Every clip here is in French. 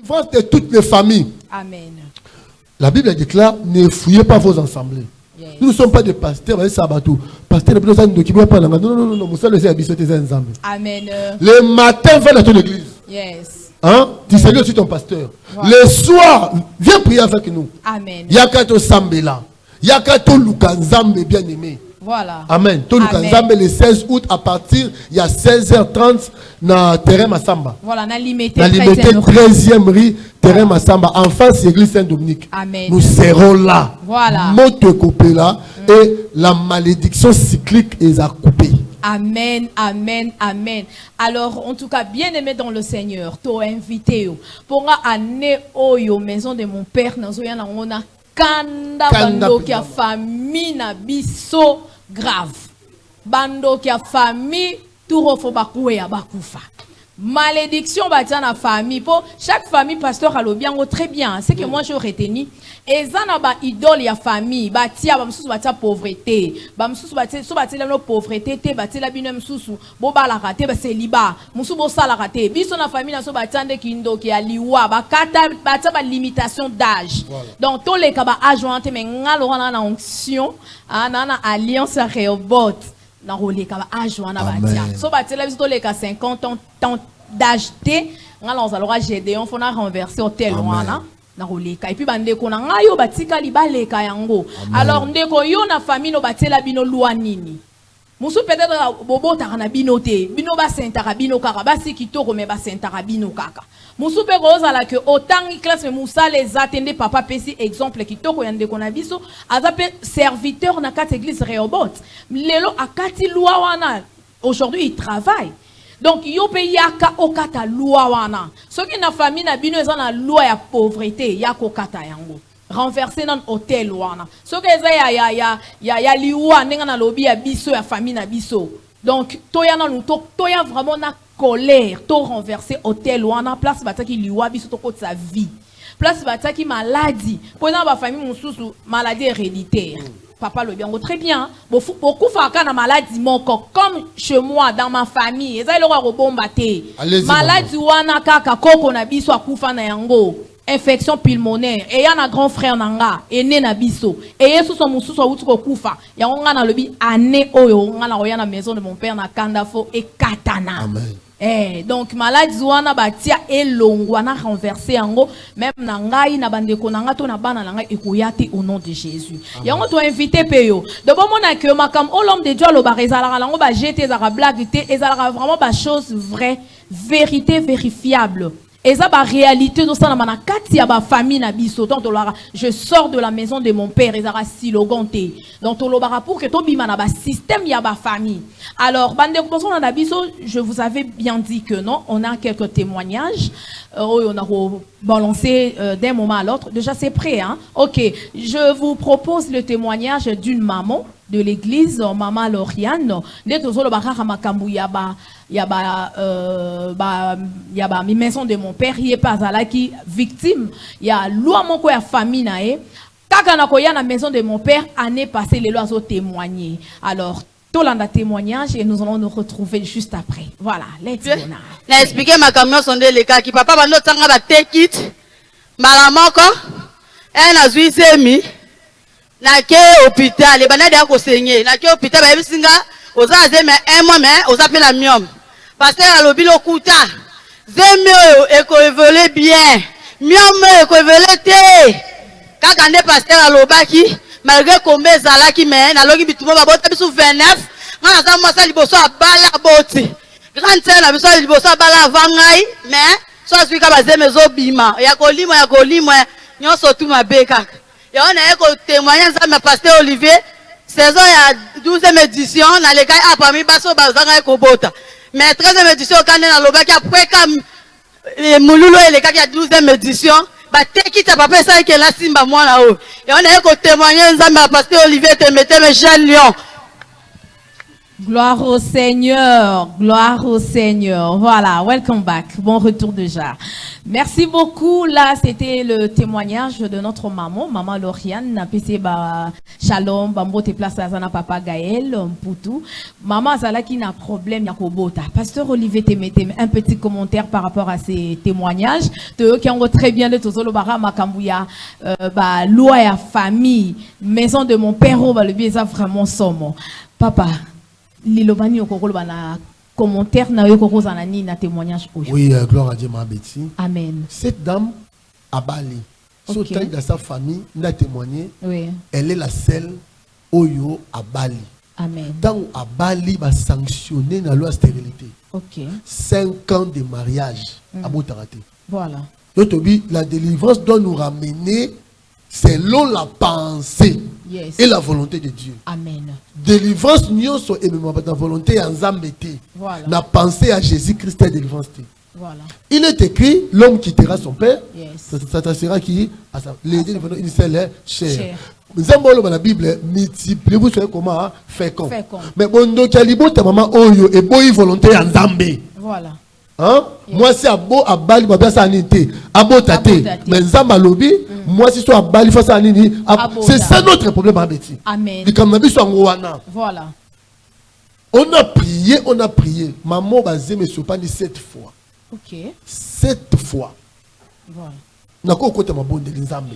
délivrance de toutes les familles. Amen. La Bible déclare, ne fouillez pas vos assemblées. Yes. Nous ne sommes pas des pasteurs, mais sabatou. Pasteur, non, Amen. le matin, va dans ton église. Yes. Hein? Tu salues aussi ton pasteur. Voilà. Le soir, viens prier avec nous. Amen. Yakato Sambela. Yakato Lukanzambe bien aimé. Voilà. Amen. To Lukanzambe le 16 août à partir, il y a 16h30 dans terrain Massamba. Voilà, na limité 13e rue terrain Massamba en face église Saint-Dominique. Amen. Nous serons là. Voilà. Moto coupé là et la malédiction cyclique est à couper. Amen, amen, amen. Alors, en tout cas, bien aimé dans le Seigneur, t'as invité pour année oyo maison de mon père, nous on a kanda bando qui a famille na biso grave. Bando qui a famille tout refo bakoué ya bakoufa. Malédiction batia na famille. Pour chaque famille, pasteur alobiango très bien. C'est que moi je retenu. Et ça na ba idole ya famille. Batia ba msusu batia pauvreté. Ba msusu batia so batia la pauvreté te batia la bino msusu. Bo ba la raté ba célibat. Msusu bo sala raté. Biso na famille na so batia nde kindo ki aliwa. Ba kata batia ba limitation d'âge. Voilà. Donc tous les cas ba âge wante mais ngalo na onction, na alliance à Rehoboth. Na roleka ba âge wana batia so batela biso leka 50 ans d'âge te ngala ozalora Gédéon fona renverser hôtel wana na roleka et puis bandeko na ngayo batika libaleka yango. Alors ndeko yo na famille no batela bino lwa nini musu peut-être bobo takana bino te bino ba sentaka bino kaka basi kitoko me ba sentaka bino kaka musu pe kozala que autant classe musa les attendait papa pesi exemple kitoko yande kona biso azape serviteur na kat église Rehoboth lelo akati loi wana aujourd'hui il travaille donc yo pe yaka okata loi wana soki na famille na bino eza na loi ya pauvreté yako kata yango renverser dans hôtel wana soki eza ya liwa nenga na lobi ya biso ya famille na biso donc toya na toya vraiment na colère, to renverser hôtel ou en place bataki liwa biso to côté sa vie. Place bataki maladie. Pour exemple ma famille mon sous maladie héréditaire. Papa le bien très bien. Beaucoup faka na maladie mon comme chez moi dans ma famille. Eza le roi bombaté. Maladie wana kaka koko na biso akufa na yango. Infection pulmonaire et yana grand frère nanga ene na biso et yesu so mususu awuti ko kufa yango nga na lobi ane oyo nga na oya na maison de mon père na kandafo et katana. Amen. Donc maladie wana batia elongwa na renverser yango même na ngai na bandeko nanga to na bana nanga ekoyate au nom de Jésus. Yango to invité peyo. De bon mona que makam l'homme de Dieu lo ba rezala lango ba jeter za blague te ezala vraiment ba chose vraie, vérité vérifiable. Et ça, la réalité de ça, famille je sors de la maison de mon père, et ça si loganté. Donc, pour que tu système, y a ma famille. Alors, je vous avais bien dit que non, on a quelques témoignages. On a balancé d'un moment à l'autre. Déjà, c'est prêt, hein? Ok, je vous propose le témoignage d'une maman de l'église, maman Lauriane. Mi maison de mon père, il est pas à la qui victime. Il y a loi mon quoi famille nae. Kaka koya na maison de mon père année passée les lois ont témoigné. Alors Tolanda témoignage et nous allons nous retrouver juste après. Voilà, let's go now. Na expliquer ma camion sonde les cas qui papa bando tanga ba take it. Malamoko na zuisemi na ke hôpital et bana dia ko saigner na ke hôpital ba bisinga oza zeme un mois mais oza pe la miom. Parce que la lobby le kuta zeme eko évoluer bien miom eko évoluer te kaka ne pasteur la lobaki malgré combien zalaki mais na logi bitumo ba bota bisu 29 ngana za mo sa liboso abala boti grande sœur na biso liboso abala vangai mais so azwika ba zeme zo bima ya kolimo nyonso tu mabe kaka et on a eko témoigner ça ma pasteur Olivier saison ya 12e édition na le gars a parmi baso bazanga eko bota mais 13e édition quand na lobaki après comme mululu et le gars ya 12e édition ba teki ta papa ça que la simba moi là haut et on a eko témoigner ça ma pasteur Olivier te mettait le jeune lion Gloire au Seigneur, gloire au Seigneur. Voilà, welcome back. Bon retour déjà. Merci beaucoup. Là, c'était le témoignage de notre maman, maman Lauriane, napese ba Shalom, bambo te place à zana papa Gaël, Poutou. Maman Zala qui n'a problème ya kobota. Pasteur Olivier te mette un petit commentaire par rapport à ces témoignages. De qui ont très bien de tozolo bara makambuya ba loi ya famille, maison de mon père, ba le bieza vraiment somme. Papa Lilobani okoko bana commentaire na yo koko zanani na témoignage oyo. Oui, gloire à Dieu ma Betty. Amen. Cette dame à Bali, Okay. dans sa famille, n'a témoigné, Oui. elle est la seule Oyo à Bali. Amen. Dans à Bali va sanctionner la loi stérilité. OK. 5 ans de mariage à Boutaraté. Voilà. Donc la délivrance doit nous ramener selon la pensée Yes. et la volonté de Dieu. Amen. Délivrance nyonso et même la volonté en Zambété. Voilà. La pensée à Jésus-Christ est délivrance. Voilà. Il est écrit, l'homme quittera son père, Yes. ça sera qui à sa l'aider une seule chair. Chair. Nous avons dans la Bible, multipliez-vous soyez comment fécond. Fécond. Mais bon donc calibo ta maman oyo et boy volonté en Zambé. Voilà. Hein? Yes. Moi c'est à beau à Bali ba ça nité, à beau tate. Tate. Mais Zamba lobby, moi si soit à Bali faut ça nini. C'est ça notre problème à Betty. Amen. Comme nabi soit ngwana. Voilà. On a prié. Maman bazé me sopani 7 fois. OK. 7 fois. Voilà. Nako kote mabonde linzambe.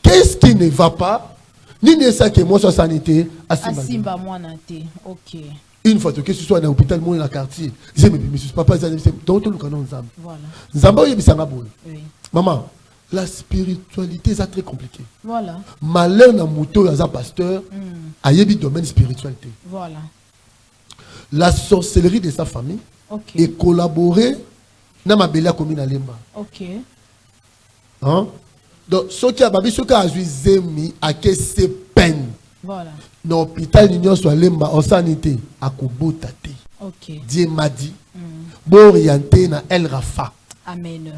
Qu'est-ce qui ne va pas? Ni ne ça que moi soit sanité Asimba mwana te. OK. une fois que ce soit dans l'hôpital moi dans le quartier, j'ai mes monsieur papa ça donc tout le canon nzambe. Voilà. Nzambe yebisanga boye. Oui. Maman, la spiritualité c'est très compliqué. Voilà. Malheur na moto ya pasteur ayebi domaine spiritualité. Voilà. La sorcellerie de sa famille OK. et collaborer na mabela commune à Lemba. OK. Hein? Donc ce qui a babi ce qui a zemi à que c'est peine. Voilà. Dans l'hôpital l'union soit Lemba en sanité à Kobota te. OK. Dieu m'a dit bon orienté na El Rafa. Amen.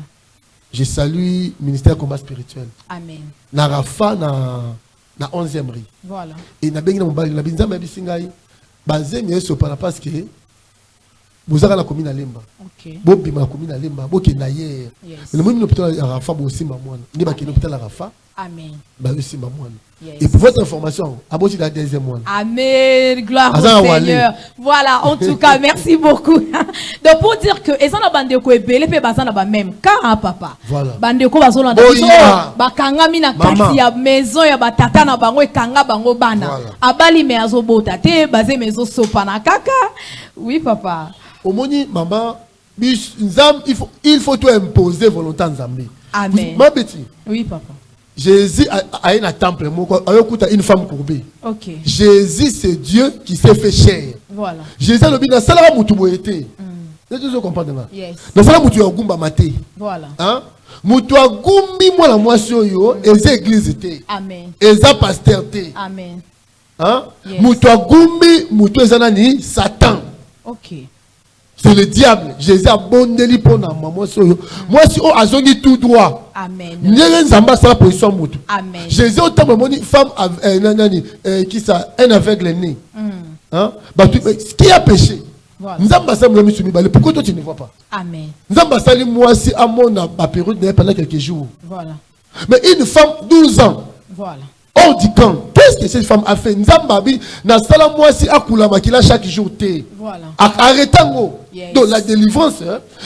Je salue ministère combat spirituel. Amen. Na Rafa na 11e rue. Voilà. Et na bengi na mbali na binza ma bisingai bazé mieux sopana parce que vous avez la commune à Lemba. OK. Bobi ma commune à Lemba, boki na hier. Yes. Le même hôpital à Rafa bo aussi ma moine. Ni ba ki hôpital à Rafa, Amen. ba aussi ma moine. Yes. Et pour votre information, aboti la deuxième moine. Amen. Gloire Azan au wale. Seigneur. Voilà, en tout cas, merci beaucoup. Donc pour dire que et ça na bande ko ebele pe bazana ba même car papa. Voilà. Bande ko bazona da Oh, biso yeah. bakanga mina Maman. kati ya maison ya batata na bango ekanga bango bana. Voilà. Abali me azobota te bazé maison sopa na kaka. Oui papa. Omoni maman, nzam il faut tout imposer volonté nzambe. Amen. Ma petit. Oui papa. Jésus a un temple, une femme courbée. OK. Jésus, c'est Dieu qui s'est fait chair. Voilà. Jésus, le bin, salara mutu boyete. Vous comprenez ça? Yes. Na salara mutu ya gumba mate. Voilà. Hein? Mutu ya gumbi moi la moi yo, eza église te. Amen. Eza pasteur te. Amen. Hein? Yes. Mutu ya gumbi, mutu eza nani? Satan. OK. C'est le diable. Jésus a bondeli pour na maman soyo. Moi si on a zongi tout droit. Amen. Nyere nzamba sa position mutu. Amen. Jésus au temps moni femme qui ça un aveugle né. Hein? Bah qui a péché? Voilà. Nzamba sa mlemi sumi balé. Pourquoi toi tu ne vois pas? Amen. Nzamba sali moi si à mon période pendant quelques jours. Voilà. Mais une femme 12 ans Voilà. hors du camp. Qu'est-ce que cette femme a fait? Nzamba bi na sala moi si akula makila chaque jour té. Voilà. Arrêtango. Yes. Donc la délivrance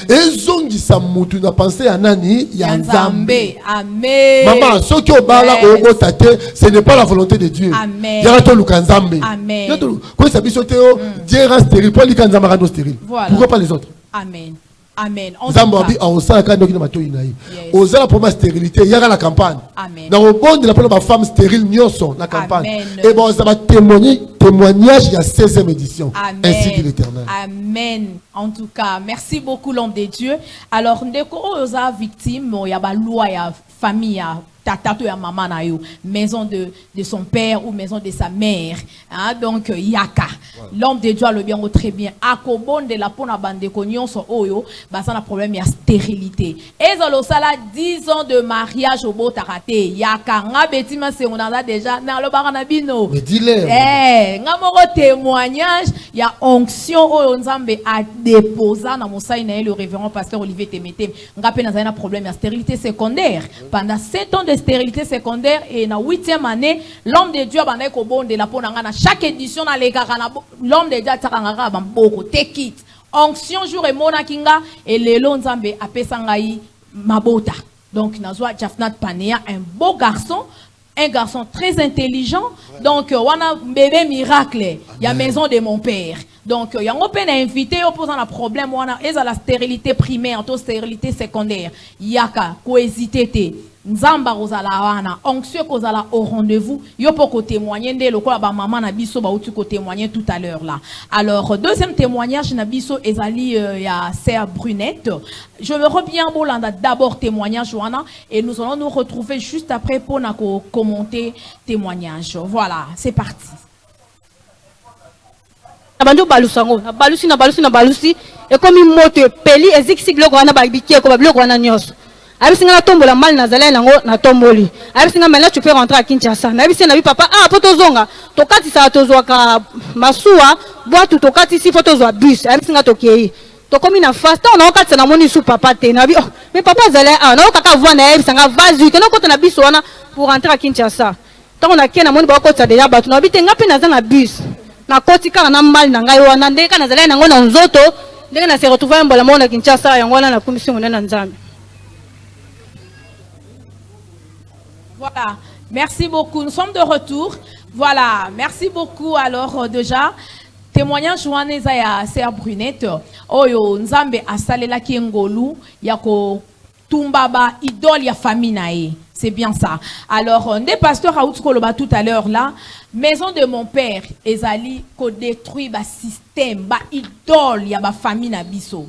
et zongi sa mutu na pensé à nani ya Nzambe. Amen. Maman, ce qui est au bas là, au tate, ce n'est pas la volonté de Dieu. Amen. Yarato lukanzambe. Amen. Quand ça bise théo, Dieu rend stérile. Pour lukanzambe rend stérile. Voilà. Pourquoi pas les autres? Amen. Amen. En Nzambe tout abi cas, a osala quand donc na mato inaï. Yes. Osala pour ma stérilité, yara la campagne. Amen. Dans le bon de la pour femme stérile nyonso la campagne. Amen. Et bon ça va témoignage il y a 16e édition. Amen. Ainsi dit l'Éternel. Amen. En tout cas, merci beaucoup l'homme de Dieu. Alors, ndeko oza victime, il y a ba loi ya famille ya tata to ya maman na yo, maison de son père ou maison de sa mère, hein? Donc yaka l'homme de Dieu le bien ou très bien akobonde la pona bande konyon so oyo basa na problème ya stérilité ezalo sala 10 ans de mariage au botarate yaka nga betima se on a déjà na lo barana bino nga moko témoignage ya onction oyo nzambe a déposa na mosai na le révérend pasteur Olivier Temete nga pe na za na problème ya stérilité secondaire pendant 7 ans de stérilité secondaire et na 8e année l'homme de Dieu banda ko bonde la pona nga na chaque édition na le kaka na l'homme de Dieu tsakanga ba mboko take it onction jour et mona kinga et lelo nzambe apesa ngai mabota donc nazwa Jafnat Panea un beau garçon, un garçon très intelligent. Donc wana bébé miracle il y a maison de mon père. Donc il y a un peine invité opposant la problème wana eza la stérilité primaire to stérilité secondaire yaka ko hésiter nzamba kozala wana anxieux kozala au rendez-vous yo poko témoigner ndé lokola ba maman na biso ba uti ko témoigner tout à l'heure là. Alors deuxième témoignage na biso ezali ya sœur Brunette. Je me reviens bolanda d'abord témoignage wana et nous allons nous retrouver juste après pour na ko commenter témoignage. Voilà, c'est parti. Abandu balusango na balusi et comme une moto peli eziksi gloko wana ba bikie ko ba gloko wana nyos. Abisinga na tombola mal na zala nango na tomboli. Abisinga maintenant tu peux rentrer à Kinshasa. Na bisinga na bi papa poto zonga. Tokati sa tozwa ka masuwa boa tu tokati si photo zo bus. Abisinga tokei. To komi na fasta on a okati na moni su papa te na bi oh mais papa zala na okaka voix na abisinga vazu ke na kota na biso wana pour rentrer à Kinshasa. Tant on a kena moni ba kota déjà batu na bi te ngapi na za na bus. Na koti ka na mal na ngai wana ndeka na zala nango na nzoto ndeka na se retrouver mbola mona Kinshasa yango na commission na nzambe. Voilà, merci beaucoup. Nous sommes de retour. Voilà, merci beaucoup. Alors déjà, témoignage Joanesa ya sœur Brunette. Oyo nzambe asalela ki ngolu yako tumbaba idole ya famille nae. C'est bien ça. Alors, des pasteurs a Koloba tout à l'heure là, maison de mon père, ezali ko détruit ba système, ba idole ya ba famille na biso.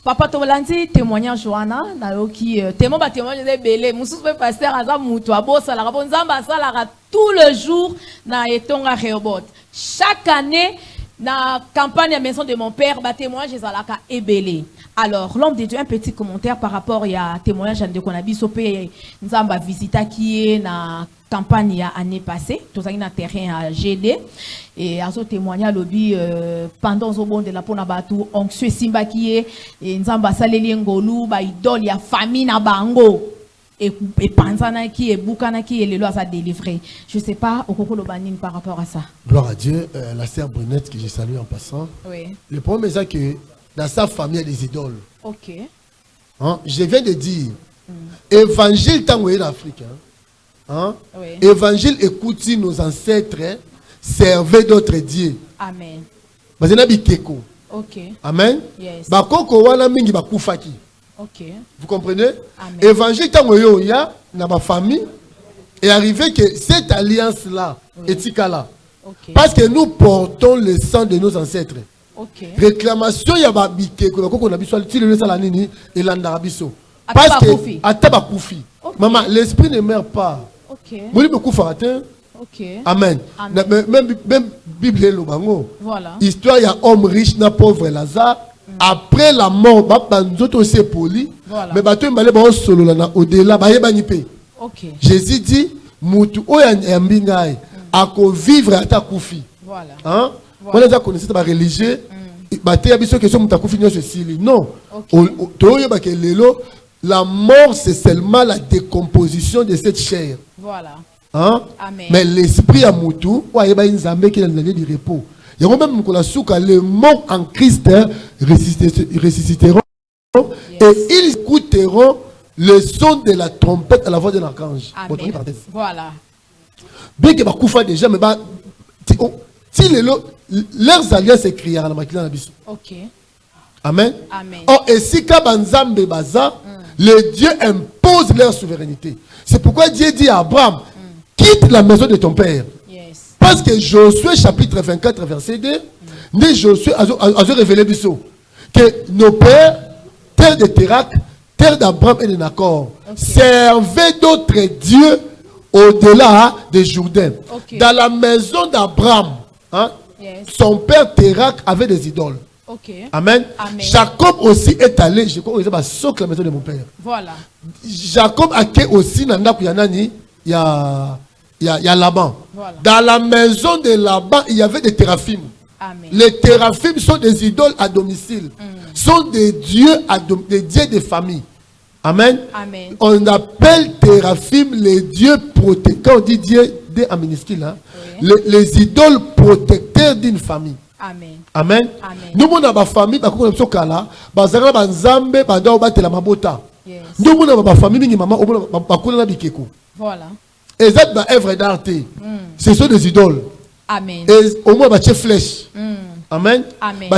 Papa Tobalandi témoignage Joana na yoki témoin ba témoignage de belé, musu pasteur aza mutu abosa la rabonzamba sala tout le jour na etonga Rehoboth. Chaque année na campagne à maison de mon père, ba témoignage ezalaka ebelé. Alors, l'homme de Dieu, un petit commentaire par rapport à témoignage de Konabiso P. Nzamba visita qui est na campagne l'année passée, tout ça na terrain à GD et à ce témoignage lobby pendant au bon de la Ponabatu, anxieux Simba qui est et Nzamba saleli ngolu ba idole ya famille na bango et Panzana qui est Bukana qui est le loi à délivrer. Je sais pas au Koko Lobanine par rapport à ça. Gloire à Dieu, la sœur Brunette que je salue en passant. Oui. Le problème c'est que dans sa famille, il y a des idoles. Ok. Hein? Je viens de dire, évangile tant en Afrique. Hein? Oui. Évangile écoute nos ancêtres servaient d'autres dieux. Amen. Ok. Amen. Yes. Ok. Vous comprenez? Amen. Évangile tant en il y a dans ma famille est arrivé que cette alliance là est là. Okay. Parce que nous portons le sang de nos ancêtres. Okay. Réclamation ya ba bike ko ko na biso ti le sala nini et landa biso parce que ataba kufi maman l'esprit ne meurt pas. OK moni be kufa atteint. OK amen, amen. Même bible lo bango voilà histoire ya homme riche na pauvre Lazare après la mort ba nzoto se poli mais bato mbale ba solo na au-delà ba yeba nipe. OK Jésus dit mutu oya mbingai ako vivre ata kufi voilà hein. Voilà. On a connaissé par religieux, non. La mort c'est seulement la décomposition de cette chair. Voilà. Hein? Amen. Mais l'esprit à Moutou, il y a une zambé qui est dans l'année du repos. Il y a même les morts en Christ ressusciteront et ils écouteront le son de la trompette à la voix de l'archange. Voilà. Bien que Bakoufa déjà, mais si leurs alliances écrient à la maquille à biso. OK. Amen. Amen. Oh, et si Kabanzambe Baza, le Dieu impose leur souveraineté. C'est pourquoi Dieu dit à Abraham, quitte la maison de ton père. Yes. Parce que Josué chapitre 24 verset 2, dit Josué a révélé biso que nos pères, terre de Térac, terre d'Abraham et de Nacor, servait d'autres dieux au-delà de Jourdain. Dans la maison d'Abraham, hein, son père Térak avait des idoles. Amen. Jacob aussi est allé, je crois, il saute la maison de mon père. Voilà. Jacob a été aussi dans il y a Laban. Voilà. Dans la maison de Laban, il y avait des téraphim. Amen. Les téraphim sont des idoles à domicile. Sont des dieux des dieux de famille. Amen. Amen. On appelle téraphim les dieux protecteurs. Quand on dit dieu, dieu en minuscule, hein? Les idoles protecteurs d'une famille. Amen. Amen. Nous, on a ma famille, nous avons ma famille, Voilà. et ça, c'est œuvre d'art. Ce sont des idoles. Amen. Et au moins, il y a flèche. Amen. Amen.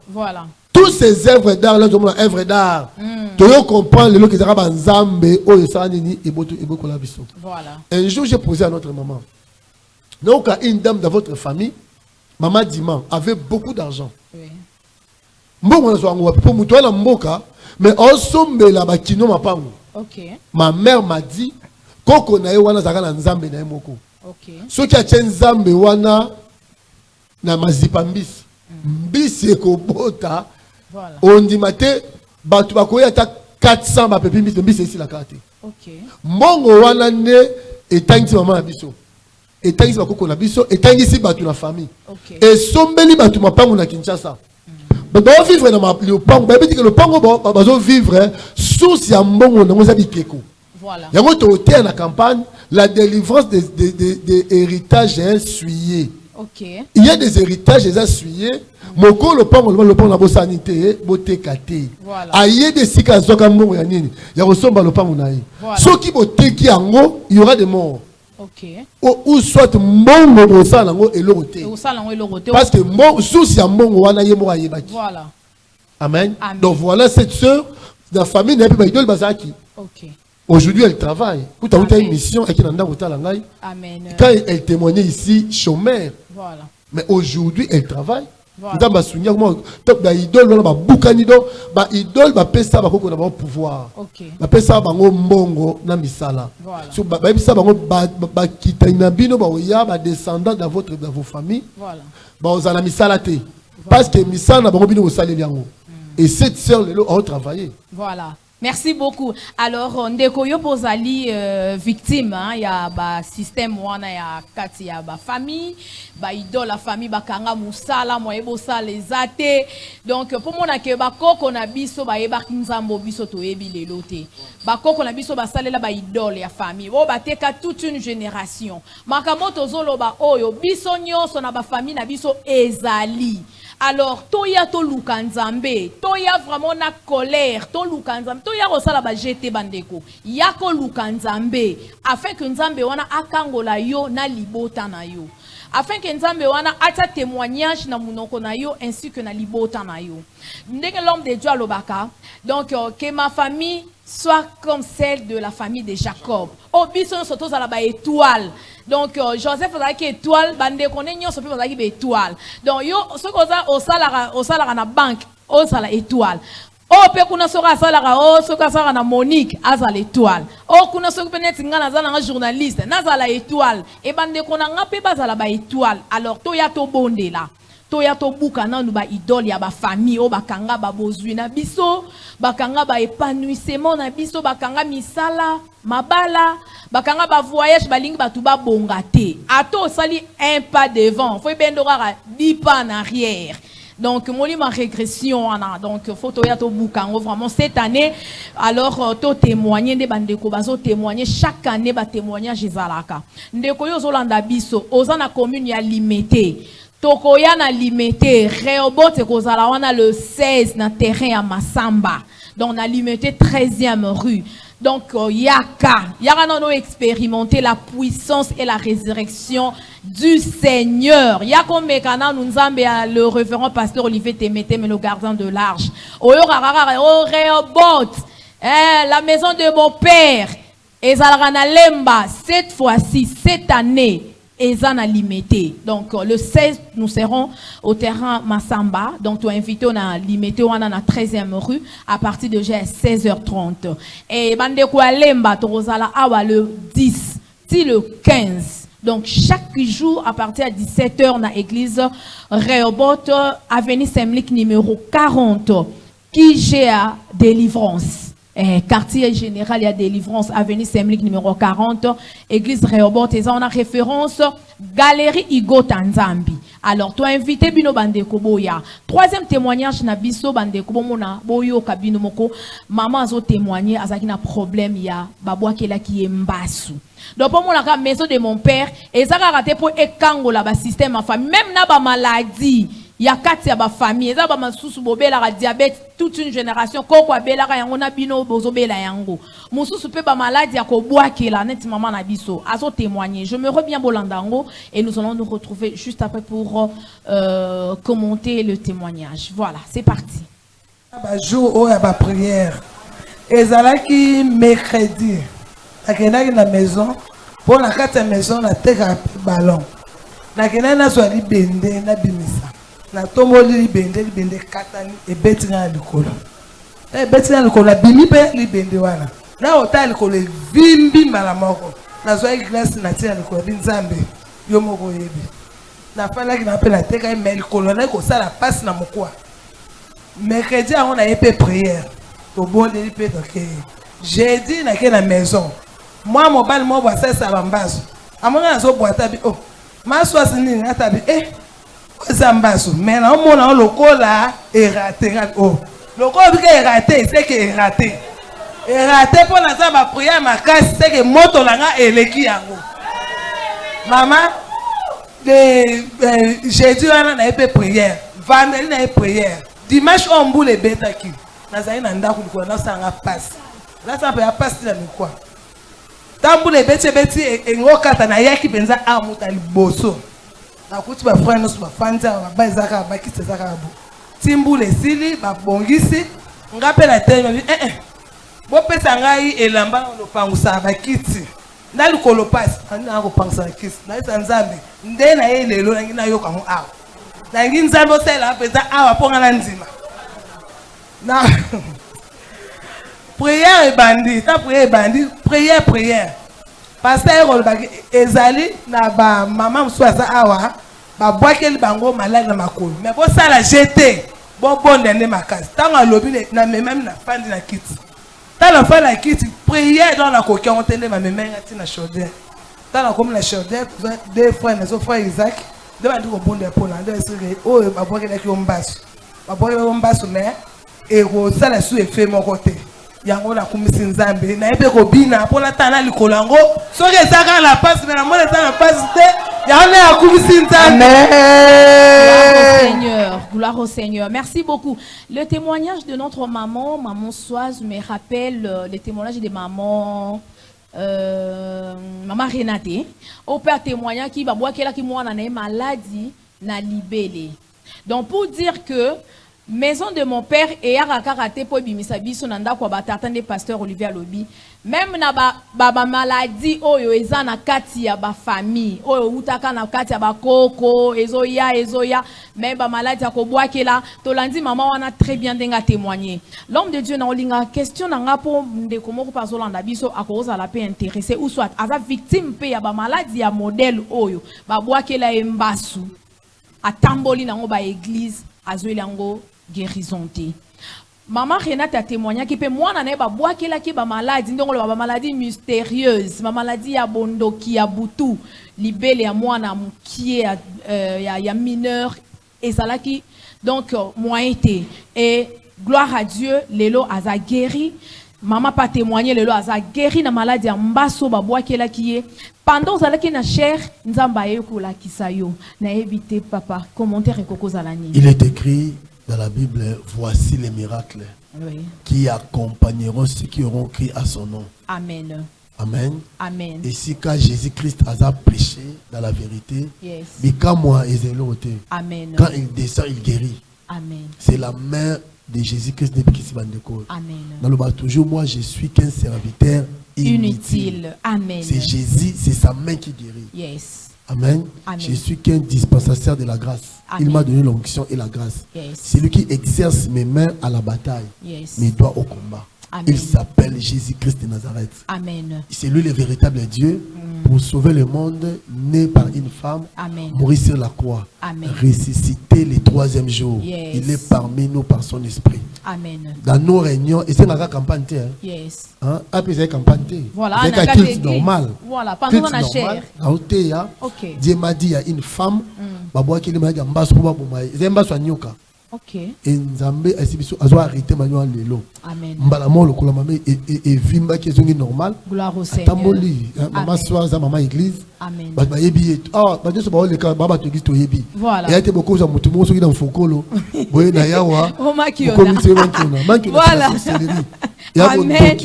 Voilà. Tous ces œuvres d'art, là, sont des œuvres d'art. Tu comprends le qui est en Zambé, Voilà. Un jour, j'ai posé à notre maman. Donc, une dame dans votre famille, Maman Diman, avait beaucoup d'argent. Oui. Mais also, ma mère m'a dit, Koko na wana zaka nzambe na moko. Ce qui a tient nzambe wana na mazipa mbisi. Mbisi ekobota. Voilà. On dit mate batu bakoya ta 400 ba pepi mbisi ici la carte. Mbongo wana ne etangi maman na biso. Etangi bakoko na biso, etangi si batu na famille. Et sombeli batu mapango na Kinshasa. Ba vivre dans le pango, ba biti que le pango ba vivre sous ya mbongo na ngoza bikeko. Voilà. Il y a un la campagne, la délivrance des héritages essuyés. Il y a des héritages essuyés. Moko le pont la sanité, beauté kate. Aïe des sikas zokambo yanini. Il y a ressemble le pont naï. Ceux qui beauté qui ango, il y aura des morts. Ou soit mbongo bosalango et l'oroté. Parce que mon sous ya mbongo wana yemo ayebaki. Voilà. Amen. Donc voilà cette sœur, la famille n'a pas idole bazaki. Aujourd'hui, elle travaille. Quand tu as une mission, Amen. Quand elle témoignait ici, chômeur. Voilà. Mais aujourd'hui, elle travaille. Voilà. Pouvoir. Descendant dans vos familles. Voilà. Parce que et cette sœur, elle a travaillé. Voilà. Merci beaucoup. Alors, Ndekoyo Pozali victime, il y a un système, il y a kati ya ba famille, ba idole la famille ba kanga musala, moyebo sa les athées. Donc pour moi que ba koko na biso ba yeba kinzambo biso to yebi lelote. Ba koko na biso ba salela ba idole ya famille. Bo ba teka toute une génération. Makamoto zolo ba oyo biso nyonso na ba famille na biso ezali. Alors, toya to lukanzambe, toya vraiment na colère, to lukanzambe, toya rosala ba jeté bandeko. Yako lukanzambe, afin que nzambe wana akangola yo na libota na yo. Afin que nzambe wana ata témoignage na munoko na yo ainsi que na libota na yo. Ndenge l'homme de Dieu alobaka, donc que ma famille soit comme celle de la famille de Jacob. Oh, bison soto za la ba étoile. Donc Joseph a dit étoile, bande connaît nyo sopi a dit étoile. Donc yo ce koza au salaire na banque, au salaire étoile. Oh pe kuna soka salaire oh soka sala na Monique azala étoile. Oh kuna soka peut-être ngana zala nga journaliste, nazala étoile. Et bande kona nga pe bazala ba étoile. Alors to ya to bonde là. Toya to buka na nu ba idole ya ba famille o bakanga ba bozwi na biso bakanga ba épanouissement na biso bakanga misala mabala bakanga ba voyage balingi batu ba bongate ato sali un pas devant faut bendora 10 pas en arrière. Donc moli ma régression donc faut toya to buka vraiment cette année alors to témoigner de bandeko bazo témoigner chaque année ba témoignage ezalaka ndeko yo zolanda biso ozana commune ya limité. Tokoya na limité, Rehoboth et Kozalawana le 16 na terrain à Massamba. Donc on a limité 13e rue. Donc Yaka non expérimenter la puissance et la résurrection du Seigneur. Yako mekana nunzambe le révérend pasteur Olivier Temete mais le gardien de l'arche. Oyo Rehoboth, la maison de mon père. Ezalana Lemba cette fois-ci cette année. Ezana limité. Donc le 16 nous serons au terrain Massamba. Donc tu as invité on a limité on a la 13e rue à partir de 16h30. Et bande kwa lemba torozala awa le 10 si le 15. Donc chaque jour à partir de 17h na église Rehoboth avenue Semlik numéro 40 qui gère délivrance. Quartier général, il y a délivrance, avenue Semlik numéro 40, église Rehoboth, et ça on a référence, galerie Igo Tanzambi. Alors, toi invité Bino Bandeko Boya. Troisième témoignage, Nabiso Bandeko Bomona, Boyo Kabino Moko, maman a témoigné, a un problème, il y a Baboua qui est mbassou. Donc, pour la maison de mon père, et ça a raté pour ékango là, système en famille, même na ba maladie. Il y a 4 ya ba famille eza ba masusu bobela ka diabète toute une génération koko abela ka yango na bino bozobela yango mususu pe ba maladie ya ko boakela net maman na biso azo témoigner. Je me reviens bolandango et nous allons nous retrouver juste après pour commenter le témoignage. Voilà, c'est parti. Ba jour o ya ba prière ezalaki mercredi akendaki na maison pour la 4 maison na teka ballon nakenda na zwali bende na bimisa na tomoli libende katani e betina likolo e betina likolo bimi pe libende wana na ota likolo vimbi mala moko na zwa glace na tia likolo binzambe yo moko yebi na fala ki na pe na teka me likolo na ko sala passe na mokwa mercredi on a épé prière to bonde li pe donc jeudi na ke na maison moi mobile mo ba sesa bambazo amona zo boata bi oh maswasi ni ngata bi Zambaso, mais là, on a le cola est raté. Oh, le cola est raté, c'est que est raté. Et raté pour la zaba prière, ma casse, c'est que moto langa et l'équipe yango. Maman, j'ai dit on a épé prière, vendredi on a épé prière, dimanche on boule les bêtes qui. Nazaï nanda kuliko na sanga passe. Là ça peut passer dans quoi. Tamboule les bêtes et ngokata na yaki benza amuta liboso. Na kuti ba frère noso ba fanta ba ezaka ba kitse zaka bo timbule sili ba bongisi ngapela teme bo pesa ngai elamba no pangusa ba kitse ndali kolopasi na ko pangusa kitse na Nzambe nde na ye lelo na ngina yoka mo awa na ngi Nzambe osela pesa awa ponga na nzima na prière bandi ta prière bandi prière pasteur olbaki ezali na ba maman mswaza awa ba boakeli bango malade na makolo mais bo sala jeter bo bondende makasi tanga lobi na même na fandi na kiti tala fa la kiti prière dans la coquille on tende ma même na chaudière tala comme la chaudière deux frères na so frère Isaac de ba ndiko bonde pour na de sire o ba boakeli ki ombaso ba boakeli ombaso mais et ko sala su effet mon côté yango na kumisi Nzambe na ebe ko bina pona tana likolango soki ezaka la passe mais na mona tana passe te yango na kumisi Nzambe. Gloire au Seigneur. Merci beaucoup. Le témoignage de notre maman Soise me rappelle le témoignage de maman Renate. Au père témoignant qui va boire qu'elle qui moi na maladie na libellé. Donc pour dire que maison de mon père et à karaté pour bimisabi sonanda kwa batatande pasteur Olivier Alobi même na ba maladie oyo eza na kati ya ba famille oyo utaka na kati ya ba koko ezoya même ba maladie ya kobwakela tolandi maman wana très bien denga témoigner l'homme de Dieu na olinga question na ngapo ndeko moko pazolanda biso akoza la pe intéressé ou soit aza victime pe ya ba maladie ya modèle oyo ba bwakela embasu atamboli nango ba église azoelango guérison. Maman Renate a témoigné que moi na ba bois qui la ki ba maladie ndongo ba maladie mystérieuse, ma maladie ya bondo ki ya butu, libele ya moi na qui ya mineur et ça là qui donc moi été et gloire à Dieu lelo aza guéri. Maman pas témoigné lelo aza guéri na maladie ya mbaso ba bois qui la ki pendant ça là qui na cher nzamba yeko la kisayo na éviter papa commentaire et koko zalani. Il est écrit dans la Bible, voici les miracles qui accompagneront ceux qui auront crié à son nom. Amen. Amen. Amen. Et si quand Jésus-Christ a prêché dans la vérité, mais quand moi, Amen. Quand il descend, il guérit. Amen. C'est la main de Jésus-Christ depuis qu'il s'est bandé. Amen. Dans le bas toujours, moi, je suis qu'un serviteur inutile. Amen. C'est Jésus, c'est sa main qui guérit. Yes. Amen. Amen. Je suis qu'un dispensateur de la grâce. Amen. Il m'a donné l'onction et la grâce. Yes. C'est lui qui exerce mes mains à la bataille, Yes. mes doigts au combat. Amen. Il s'appelle Jésus-Christ de Nazareth. Amen. C'est lui le véritable Dieu pour sauver le monde, né par une femme, Amen. mourir sur la croix, Amen. ressuscité le 3e jour. Yes. Il est parmi nous par son esprit. Amen. Dans nos réunions, et c'est la campagne. Yes. Après, c'est campagne. Voilà, c'est on a un culte normal. Voilà, pas Culte nous on a normal. cher. Ok. Dieu m'a dit, il y a une femme, qui Ok. et Nzambe a arrêté manuel lelo. Amen. Mbalamo le kolamame et vimba qui est normal. Gloire au Seigneur. Atamboli, maman soir za maman église. Amen. Ba yebi ba de so ba le ka ba to église to yebi. Voilà. Et a été beaucoup za mutu mo so ki dans fokolo. Boye na yawa. Oh makiona. Voilà. Amen.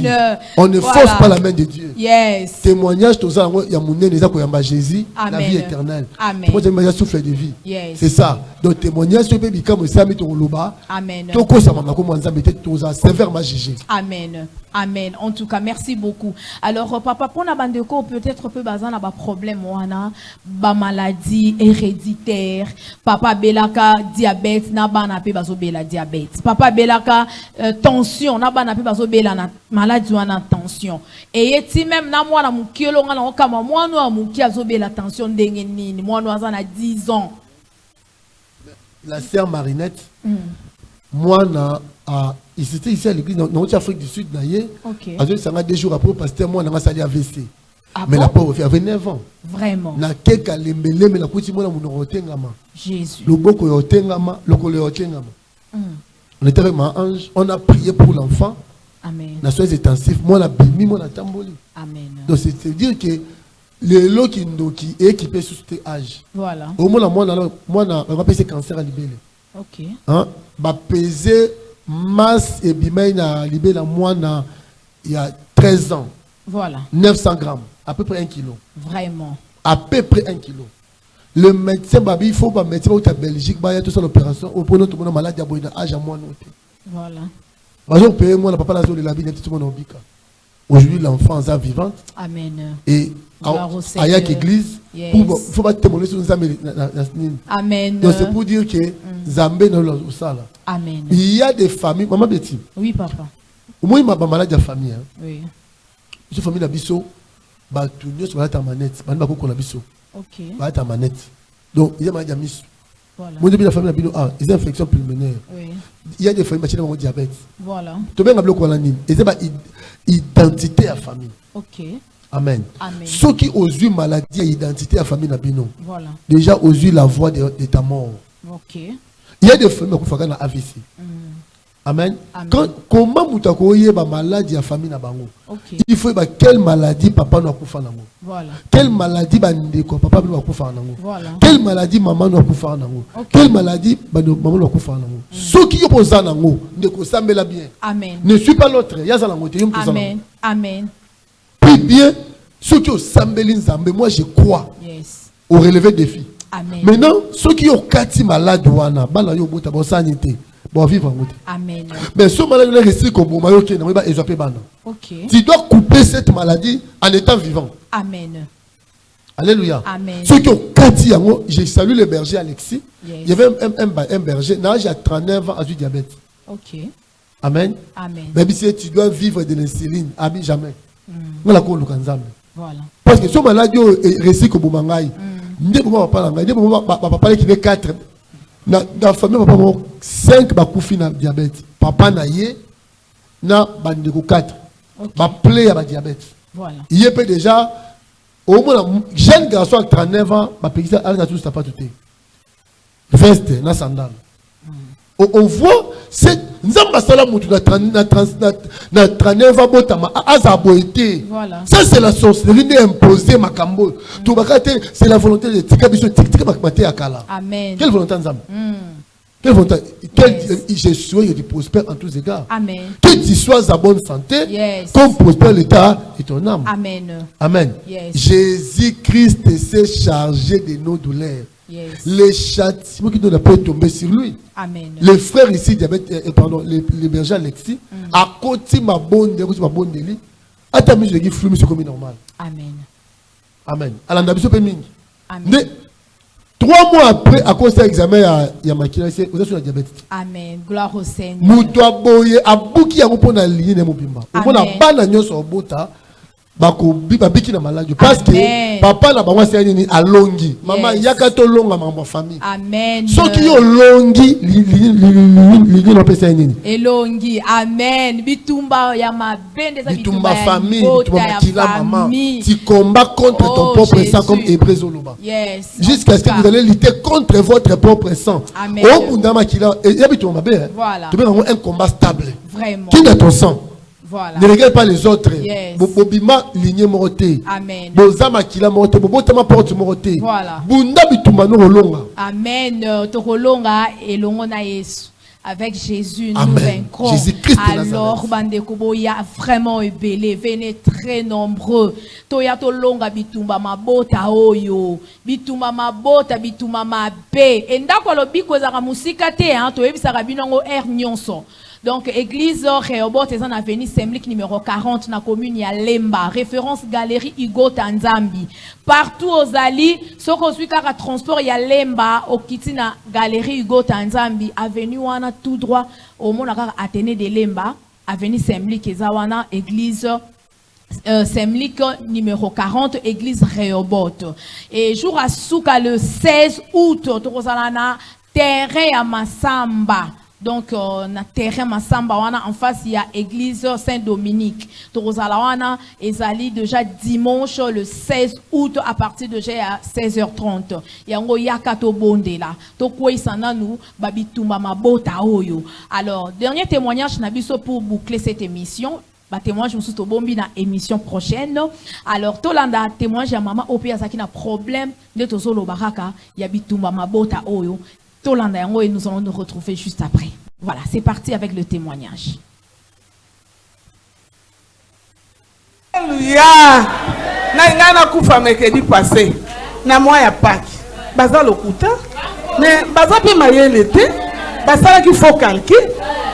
On ne force pas la main de Dieu. Yes. Témoignage to za ya munene za ko yamba Jésus, la vie éternelle. Amen. Moi j'aime souffle de vie. Yes. C'est ça. Donc témoignage to be comme ça mi to loba. Amen. Toko sa mama ko Nzambe te to za sévèrement jugé. Amen. Amen. En tout cas, merci beaucoup. Alors, papa, pour na bandeko, peut-être peu bazan na ba problème wana, ba maladie héréditaire. Papa belaka diabète, na ba na pe bazo bela diabète. Papa belaka tension, na ba na pe bazo bela na maladie wana tension. Et yeti même na mwana mukielo ngana okama mwana wa muki azo bela tension ndenge nini. Mwana wa na 10 ans. La sœur Marinette, moi, c'était ici à l'église, dans l'Afrique du Sud, ça a 2 jours après, parce que moi, on a sali AVC. Mais la pauvre avait 9 ans. Vraiment. Na keka lembele, mais la kuti moi, Jésus. Le boko yotengama, le kolo yotengama. On était avec ma ange, on a prié pour l'enfant. Amen. Na soins intensifs, moi, la bimi, moi, la tamboli. Amen. Donc, c'est-à-dire que le lot qui est équipé sous cet âge. Voilà. Au moins, moi, on va passer cancer à libérer. Ok. Hein? Bah peser masse et bimay na libé la moine il y a 13 ans. Voilà. 900 grammes, à peu près 1 kilo. Vraiment. À peu près 1 kilo. Le médecin babi il faut pas médecin au Belgique bah il y a toute l'opération au point tout le monde malade à boire âge à moi noté. Voilà. Bah je paye moi la papa la zone de la vie tout le monde obika. Aujourd'hui l'enfant est vivant. Amen. Et à Yak église il faut pas témoigner sur Nzambe. Amen. Donc c'est pour dire que Nzambe dans le sala. Amen. Il y a des familles, maman Betty. Oui, papa. Moi, il m'a malade de famille. Oui. Je suis famille de Bisso. Bah, tout le monde sur la manette. Bah, pas beaucoup la Bisso. Ok. Bah, ta manette. Donc, il y a malade de Miss. Voilà. Moi, depuis la famille de Bino, ils ont infection pulmonaire. Oui. Il y a des familles qui ont diabète. Voilà. Tu bien appelé quoi la nine. Et c'est pas identité à famille. Ok. Amen. Amen. Ceux qui ont eu maladie et identité à famille de Bino. Voilà. Déjà, ont eu la voix de ta mort. Ok. Il y a des familles qui font un AVC. Amen. Amen. Comment vous avez une maladie à famille na bango? Okay. Il faut quelle maladie papa n'a pas fait nango. Voilà. Quelle maladie bandeko papa n'a pas fait nango. Voilà. Quelle maladie maman n'a pas fait nango. Okay. Quelle maladie maman n'a pas fait nango. Ceux qui opposent nango ndeko sambela bien. Amen. Ne suis pas l'autre. Ya za nango te yom posana. Amen. Amen. Puis bien ceux qui ont sambeli nzambe moi je crois. Yes. Au relevé défi. Amen. Maintenant ceux qui ont kati malade wana bala yo bota bo sanité. Bon vivre en route. Amen. Mais ce maladie reste comme bon maillot qui n'a pas échappé bana. Ok. Tu dois couper cette maladie en étant vivant. Amen. Alléluia. Amen. Ceux qui ont kati yango, je salue le berger Alexis. Yes. Il y avait un berger, il a 39 ans, a du diabète. Ok. Amen. Amen. Mais si tu dois vivre de l'insuline, abi jamais. Voilà quoi le kanzam. Voilà. Parce que ce maladie reste comme bon mangai. Ndé bon papa ngai, ndé bon papa qui est 4. Dans la famille, papa 5 bakoufi na diabète. Papa na ye na bandeko 4. Ba play à diabète. Voilà. Il y a déjà au moins jeune garçon à 39 ans, ba pekisa ala tout ça pas tout. Veste na sandal. On voit c'est nzamba sala mutu na 39 ans botama azaboité. Voilà. Ça c'est la sorcellerie imposée makambo. Tout bakate c'est la volonté de tika biso tika bakmate akala. Amen. Quelle volonté nzamba? Je souhaite que tu prospères en tous égards. Amen. Que tu sois en bonne santé. Yes. Comme prospère l'état et ton âme. Amen. Amen. Yes. Jésus-Christ s'est chargé de nos douleurs. Yes. Les châtiments qui doivent pas tomber sur lui. Amen. Les frères ici, pardon, les bergers Alexis, à côté ma bonne, ata musique qui flou musique comme normal. Amen. Amen. Alanda biso pe mingi. Amen. 3 mois après, à cause de l'examen, il y a makila, c'est vous êtes sur le diabète. Amen. Gloire au Seigneur. Muto aboye abuki ya ko na ligne mo bimba. On a bana nyoso bota. Bako biki na malade parce que papa na bango c'est nini alongi maman yaka to longa maman famille. Amen. So ki yo longi li no pesa nini. Elongi. Amen. Bitumba ya mabende za bitumba famille, bitumba makila maman. Tu combats contre ton propre sang comme Hébreux Zoloba. Yes. Jusqu'à ce que vous allez lutter contre votre propre sang. Amen. Oh munda makila et bitumba mabe. Voilà. Tu veux un combat stable. Vraiment. Qui est ton sang? Voilà. Ne regarde pas les autres. Yes. Bobima ligne moroté. Amen. Bozama kila moroté. Bobotama porte moroté. Voilà. Bunda bitumba no rolonga. Amen. Tokolonga elongo na Yesu. Avec Jésus, nous Amen. vaincrons. Jésus-Christ de Alors, Bandeko, il y a vraiment ébélé. Venez très nombreux. Toya tolonga bitumba mabota oyo. Bitumba mabota, bitumba mabe. Enda kwa lobiko za musika te, hein. Toyebisa rabinongo nyonso. Donc, église Rehoboth est en avenue Semlik numéro 40 na commune ya Lemba. Référence galerie Hugo Tanzambi. Partout aux Ali, ce qu'on suit car à transport ya Lemba, au Kitina galerie Hugo Tanzambi, avenue wana tout droit, au Monaka Athénée de Lemba, avenue Semlik Ezawana, église Semlik numéro 40, église Rehoboth. Et jour à Souka le 16 août, Torozalana, terrain à Massamba. Donc, na terrain Massamba, en face, il y a l'église Saint-Dominique. Torozalawana, ezali déjà dimanche le 16 août à partir de 16h30. Yango yakato bonde là. Toko isana nou, babitumba mabota oyo. Alors, dernier témoignage nabiso pour boucler cette émission. Témoignage je me suis bombi na émission prochaine. Alors, tolanda témoignage ya maman opi azaki na problème de tozolo baraka, yabitumba mabota oyo. Et nous allons nous retrouver juste après. Voilà, c'est parti avec le témoignage. Alléluia. Na kufa mercredi passé. Na moi ya Pâques. Baza lokuta. Mais baza pe mayele te. Basala ki faut calquer.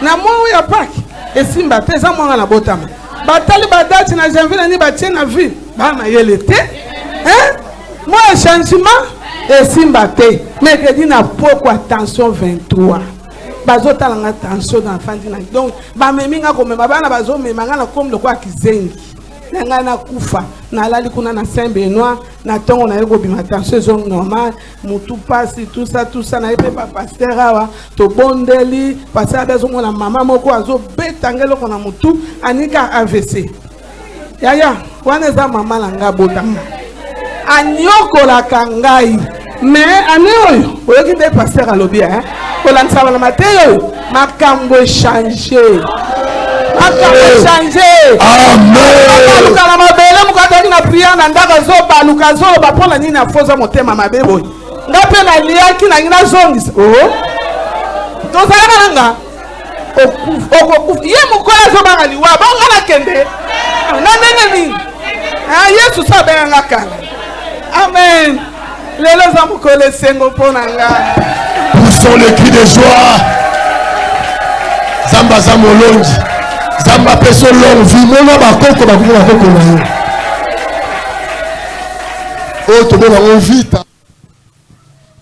Na moi ya Pâques. Et simba te za moi na botama. Batali badati na janvier ni batie na vie. Ba mayele te. Hein? Moi changement et Simbate, mercredi n'a pourquoi attention 23. Bazo talanga attention dans fandina. Donc ba meminga comme bana bazo memanga na comme le quoi kizengi. Nanga na kufa na lali kuna na Saint Benoît na tongo na yego bima attention zone normale mutu passe tout ça na yepe pa pasteur awa to bondeli passer bezo mona mama moko azo betangelo kona mutu anika AVC. Yaya wana za mama langa botama. Anyokola kangai mais anéoyo oyoki nde pasteur alobi hein kolandisa bana mateyo makambo changer amen luka na mabele mukatoki na prière na ndaka zoba luka zoba mpona nini afoza motema mabe boye nga mpe na liaki na ngina zongisa tozalaka nanga okokufa ye mokolo azobanga liwa bonga na kende na ndenge nini yesu so abenganga kala amen. Les hommes collent sengo ponanga. Poussons le cri de joie. Zamba zamolongi. Zamba peso long. Vimona bakoko bakoko na yo. Oh to bona vite.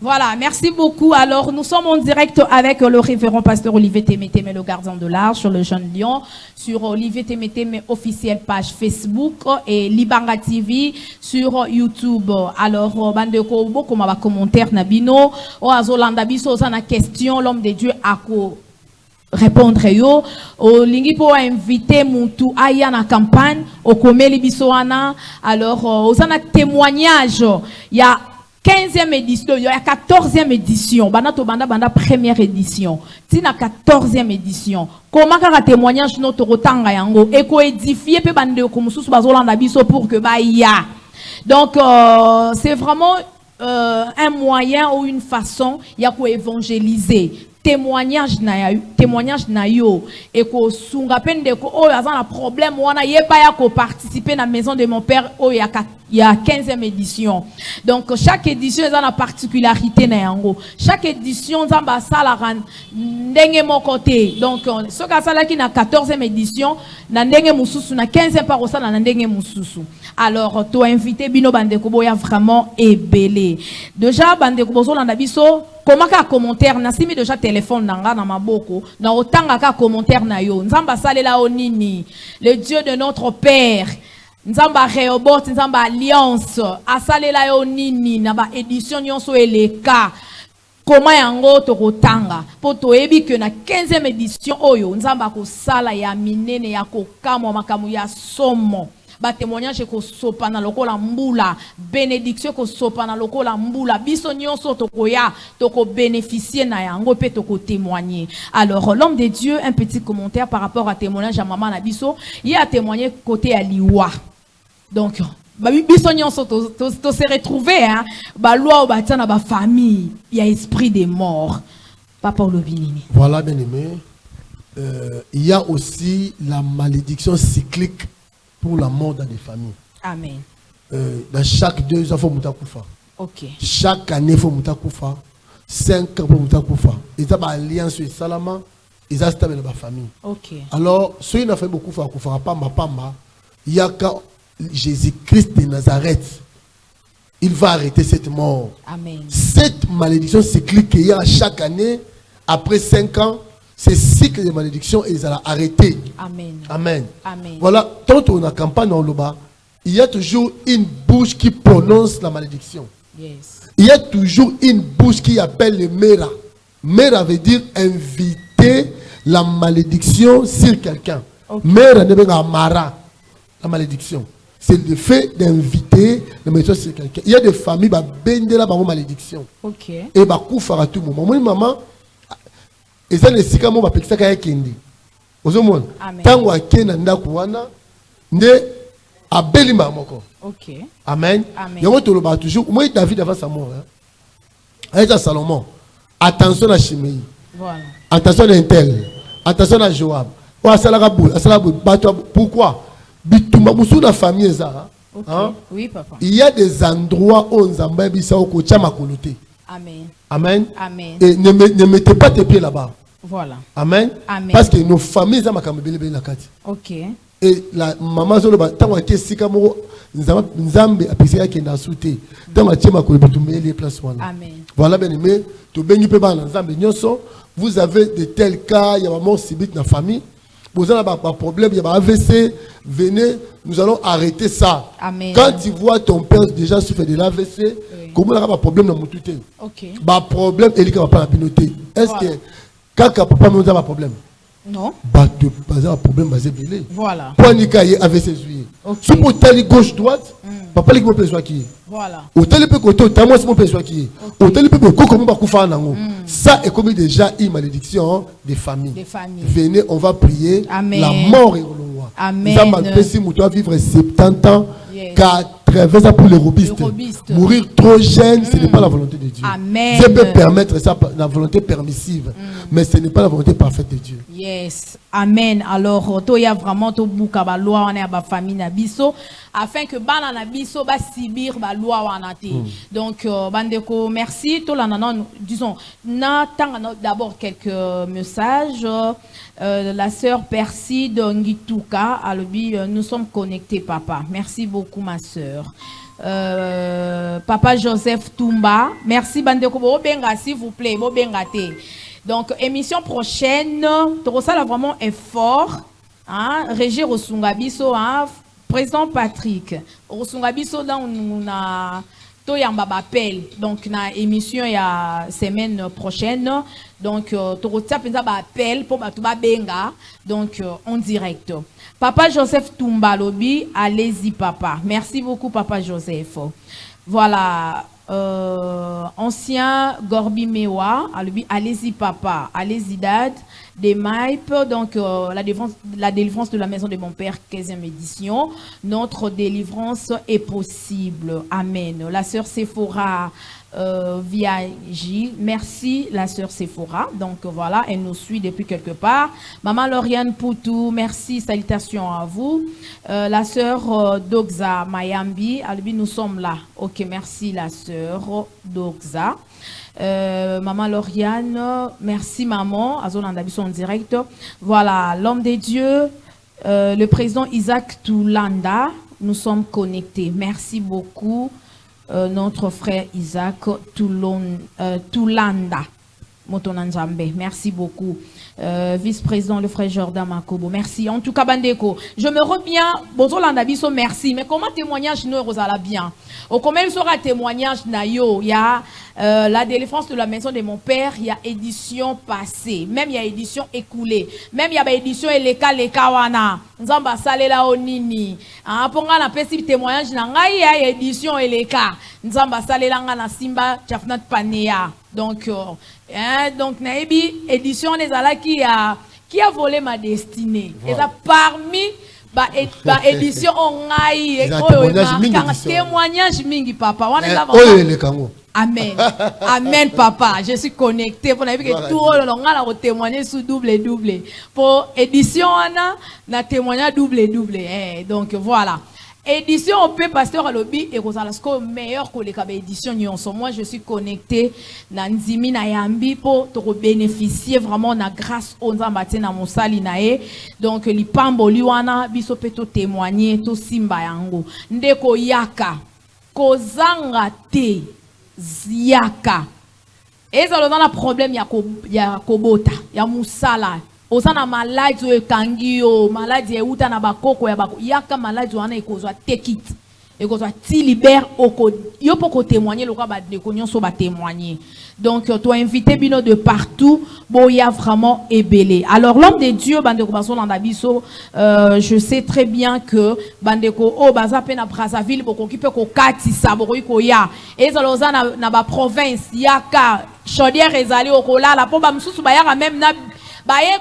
Voilà, merci beaucoup. Alors, nous sommes en direct avec le révérend pasteur Olivier Témétémé, le gardien de l'Arche, sur le Jeune Lion, sur Olivier Témétémé officielle page Facebook et Libanga TV sur YouTube. Alors, bandeko beaucoup ma commentaire nabino, o azolanda biso na question l'homme de Dieu a répondre yo o lingi pour inviter muntu aya na campagne o komeli biso wana. Alors, ozana témoignage ya 15e édition, il y a 14e édition, banda première édition, tina 14e édition. Comment ka témoignage notre rotanga yango et ko édifier pe bande ko mususu bazolanda biso pour que ba ya. Donc c'est vraiment un moyen ou une façon ya ko évangéliser. témoignage na yo et ko sunga pende ko o azana problème wana yeba ya ko participer na maison de mon père o ya 15e édition. Donc chaque édition a une particularité na yango. Chaque édition zamba sala ndenge mon côté. Donc ce ka sala ki na 14e édition na ndenge mususu na 15e par osala na ndenge mususu. Alors to invité bino bandeko boya vraiment ebelé. Déjà bandeko bozo na biso comment ka commentaire na simi déjà téléphone nanga na maboko na otanga ka commentaire na yo. Nzamba salela onini le Dieu de notre Père. Nzamba Rehoboth, Nzamba Alliance, asalela yo nini na ba édition nyonso eleka. Comment yango to kotanga po to ebi que na 15e édition oyo Nzamba ko sala ya minene ya ko kamo makamu ya somo. Ba témoignage ko sopa na lokola mbula, bénédiction ko sopa na lokola mbula, biso nyonso to koya to ko bénéficier na yango pe to ko témoigner. Alors l'homme de Dieu, un petit commentaire par rapport à témoignage à maman na biso, il a témoigné côté à liwa. Donc biso nyonso to se retrouver hein, ba loi ba tana ba famille, il y a esprit des morts. Papa Olobinini. Voilà bien aimé. Il y a aussi la malédiction cyclique pour la mort dans des familles. Amen. Dans chaque 2 ans, il faut Moutakufa. Ok. Chaque année, il faut Moutakufa. 5 ans, il faut Moutakufa. Ils ont une alliance sur Salama, ils ont stable dans la famille. Ok. Alors, ceux qui ont fait beaucoup de Pamba, il y a Jésus-Christ de Nazareth. Il va arrêter cette mort. Amen. Cette malédiction cyclique qu'il y a chaque année, après 5 ans, ces cycles de malédiction, ils ont arrêté. Amen. Amen. Amen. Voilà, tant on a campagne en Loba, il y a toujours une bouche qui prononce la malédiction. Yes. Il y a toujours une bouche qui appelle le Mera. Mera veut dire inviter la malédiction sur quelqu'un. Okay. Mera ne veut pas Mara, la malédiction. C'est le fait d'inviter la malédiction sur quelqu'un. Il y a des familles qui bendent la malédiction. Ok. Et bah koufara tout moment. Moi maman, et ça les sikamo ba pekisa kaya kendi. Ozomona. Tango akena ndako wana nde abeli mamoko. Ok. Amen. Amen. Yango to loba toujours. Moi David avant sa mort hein. Avec Salomon. Attention à Shimei. Voilà. Attention à Intel. Attention à Joab. O asala boule, pourquoi? Bitumba musu na famille ça. Ok. Hein? Oui papa. Il y a des endroits où Nzamba bisa ko chama kolote. Amen. Amen. Amen. Et ne mettez pas tes pieds là-bas. Voilà. Amen. Amen. Parce que nos familles ont makambele na kati. Ok. Et la maman zolo ba tango ke sikamo Nzambe apesika ke na souté. Tango tiema ko bitumba les places wana. Amen. Voilà bien aimé, to bengi pe ba na Nzambe nyonso, vous avez de tels cas, il y a mort subite dans la famille. Vous avez un problème, il y a un AVC, venez, nous allons arrêter ça. Amen. Quand tu vois ton père déjà souffrir de l'AVC, oui. Comment il y a un problème dans mon touté? Ok. Un problème, il y a un pinoté. Est-ce que quand papa nous a un problème? Non. Pas un problème, basé belé. Voilà. Pour un AVC juillet. Si vous êtes gauche droite, papa il peut soit qui. Voilà. Au tel peut côté, au moi c'est mon père qui. Au tel peut comment va couper en ça est comme déjà une malédiction des familles. Des familles. Venez, on va prier. Amen. La mort est au loin. Amen. Ça m'a fait si tu vivre 70 ans, 80 ans pour les robistes. Mourir trop jeune, ce n'est pas la volonté de Dieu. Amen. Dieu peut permettre ça, la volonté permissive, mais ce n'est pas la volonté parfaite de Dieu. Yes. Amen. Alors, il y a vraiment tout bouka ba loi on est ba famille na biso afin que bana na biso ba sibir ba loi wana te. Donc bandeko merci tout la non disons na tanga d'abord quelques messages la sœur Percy de Ngituka alobi nous sommes connectés papa. Merci beaucoup ma sœur. Papa Joseph Tumba, merci bandeko bo benga s'il vous plaît, bo benga te. Donc, émission prochaine, Torosala vraiment effort. Hein, Régir Osungabiso, hein, président Patrick. Osungabiso, là, on a Toyamba appel. Donc, na émission il y a semaine prochaine. Donc, Torosala appel pour Batuba Benga. Donc, en direct. Papa Joseph Tumbalobi, allez-y, papa. Merci beaucoup, papa Joseph. Voilà. Ancien Gorbi Mewa, allez-y papa, allez-y dad, des MAIP, donc la délivrance de la maison de mon père, 15e édition. Notre délivrance est possible. Amen. La sœur Sephora via J. Merci la sœur Sephora. Donc voilà, elle nous suit depuis quelque part. Maman Lauriane Poutou, merci, salutations à vous. La sœur Doxa Mayambi, Albi, nous sommes là. Ok, merci la sœur Doxa. Maman Lauriane, merci maman. Azolanda en direct. Voilà, l'homme des dieux, le président Isaac Toulanda, nous sommes connectés. Merci beaucoup. Notre frère Isaac Toulanda. Merci beaucoup. Vice-président, le frère Jordan Makobo. Merci. En tout cas, Bandeko, je me reviens. Bozolanda Biso, merci. Mais comment témoignage nous Rosala bien? Au comment il sera témoignage Nayo? Il y a la délivrance de la maison de mon père. Il y a édition passée. Même il y a édition écoulée. Même il y a édition Eleka wana. Nzamba salela onini. Pour nga pesi témoignage nanga il y a édition Eleka. Nzamba salela nga na Simba Chafnat Panea. Donc Naïbi, édition des ala qui a volé ma destinée. Voilà. Et ça parmi édition on a témoignage mingi papa. Amen. Amen papa. Je suis connecté pour que tout le monde a témoigné sous double. Pour édition on a témoigné double. Donc voilà. Édition on peut pasteur à lobby et Rosalasco meilleur que les éditions nyonso. Moi je suis connecté dans Nzimi na Yambi pour te bénéficier vraiment na grâce aux ambati na mosali nae. Donc li pambo liwana biso peto témoigner to simba yango. Ndeko yaka kozanga te ziaka. Ezalo na problème ya kobota ya musala. Osana maladi o kangio maladi e uta na bakoko ya bako yaka maladi wana ekozwa tekit ekozwa ti libère oko yo poko témoigner lokwa ba de nyonso ba témoigner. Donc toi invité bino de partout boya vraiment ebelé. Alors l'homme de Dieu bandeko basona biso je sais très bien que bandeko o baza pe na Brazzaville boko kipe ko katisa boko ikoya ezaloza na ba province yaka chaudière ezali okola la po ba msusu ba yaka même na baye